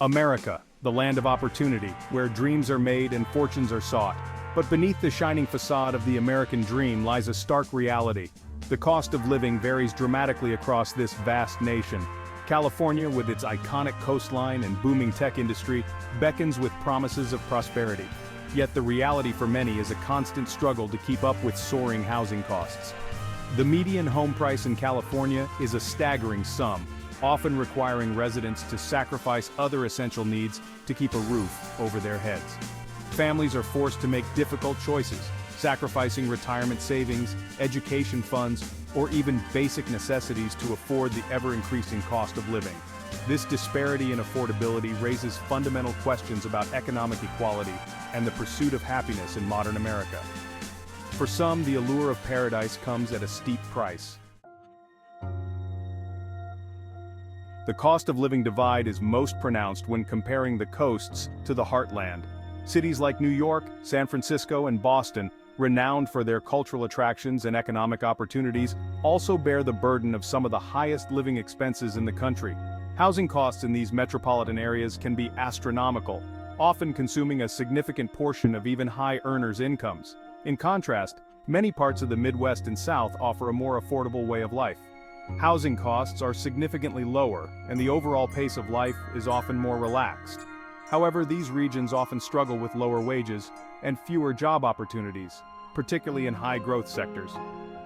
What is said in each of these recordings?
America, the land of opportunity, where dreams are made and fortunes are sought. But beneath the shining facade of the American dream lies a stark reality. The cost of living varies dramatically across this vast nation. California, with its iconic coastline and booming tech industry, beckons with promises of prosperity. Yet the reality for many is a constant struggle to keep up with soaring housing costs. The median home price in California is a staggering sum, often requiring residents to sacrifice other essential needs to keep a roof over their heads. Families are forced to make difficult choices, sacrificing retirement savings, education funds, or even basic necessities to afford the ever-increasing cost of living. This disparity in affordability raises fundamental questions about economic equality and the pursuit of happiness in modern America. For some, the allure of paradise comes at a steep price. The cost of living divide is most pronounced when comparing the coasts to the heartland. Cities like New York, San Francisco, and Boston, renowned for their cultural attractions and economic opportunities, also bear the burden of some of the highest living expenses in the country. Housing costs in these metropolitan areas can be astronomical, often consuming a significant portion of even high earners' incomes. In contrast, many parts of the Midwest and South offer a more affordable way of life. Housing costs are significantly lower, and the overall pace of life is often more relaxed. However, these regions often struggle with lower wages and fewer job opportunities, particularly in high-growth sectors.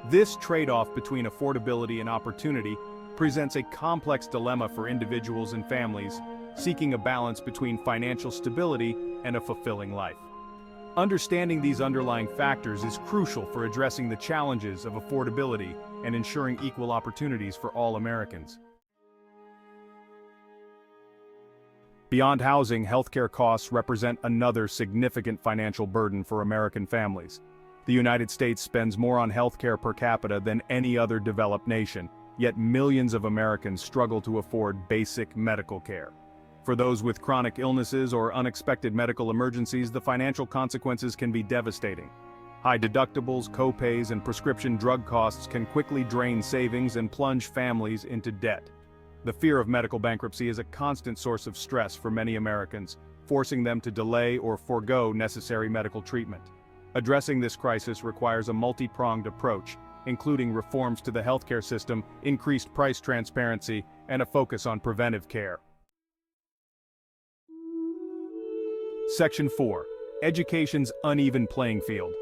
This trade-off between affordability and opportunity presents a complex dilemma for individuals and families, seeking a balance between financial stability and a fulfilling life. Understanding these underlying factors is crucial for addressing the challenges of affordability and ensuring equal opportunities for all Americans. Beyond housing, healthcare costs represent another significant financial burden for American families. The United States spends more on healthcare per capita than any other developed nation, yet millions of Americans struggle to afford basic medical care. For those with chronic illnesses or unexpected medical emergencies, the financial consequences can be devastating. High deductibles, co-pays, and prescription drug costs can quickly drain savings and plunge families into debt. The fear of medical bankruptcy is a constant source of stress for many Americans, forcing them to delay or forego necessary medical treatment. Addressing this crisis requires a multi-pronged approach, including reforms to the healthcare system, increased price transparency, and a focus on preventive care. Section 4. Education's uneven playing field.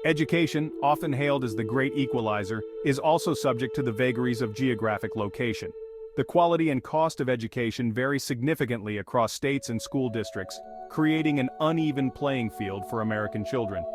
Education, often hailed as the great equalizer, is also subject to the vagaries of geographic location. The quality and cost of education vary significantly across states and school districts, creating an uneven playing field for American children.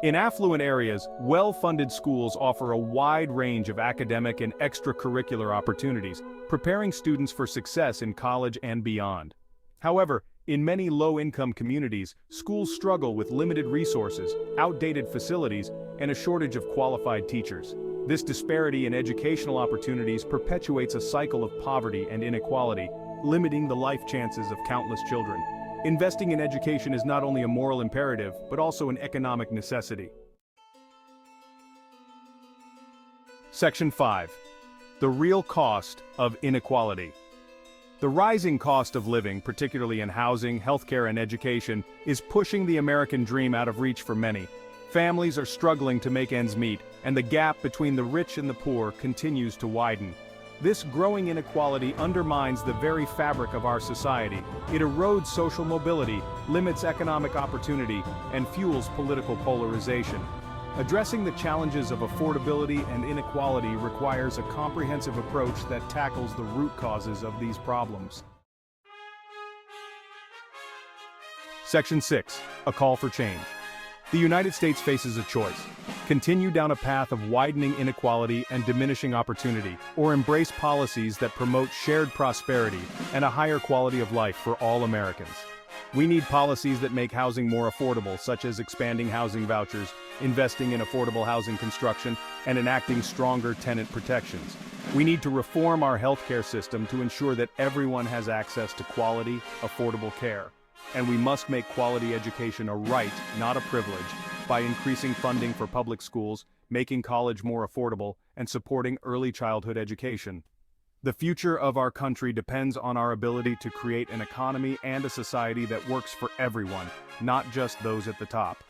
In affluent areas, well-funded schools offer a wide range of academic and extracurricular opportunities, preparing students for success in college and beyond. However, in many low-income communities, schools struggle with limited resources, outdated facilities, and a shortage of qualified teachers. This disparity in educational opportunities perpetuates a cycle of poverty and inequality, limiting the life chances of countless children. Investing in education is not only a moral imperative, but also an economic necessity. Section 5. The real cost of inequality. The rising cost of living, particularly in housing, healthcare, and education, is pushing the American dream out of reach for many. Families are struggling to make ends meet, and the gap between the rich and the poor continues to widen. This growing inequality undermines the very fabric of our society. It erodes social mobility, limits economic opportunity, and fuels political polarization. Addressing the challenges of affordability and inequality requires a comprehensive approach that tackles the root causes of these problems. Section 6. A call for change. The United States faces a choice: continue down a path of widening inequality and diminishing opportunity, or embrace policies that promote shared prosperity and a higher quality of life for all Americans. We need policies that make housing more affordable, such as expanding housing vouchers, investing in affordable housing construction, and enacting stronger tenant protections. We need to reform our healthcare system to ensure that everyone has access to quality, affordable care. And we must make quality education a right, not a privilege, by increasing funding for public schools, making college more affordable, and supporting early childhood education. The future of our country depends on our ability to create an economy and a society that works for everyone, not just those at the top.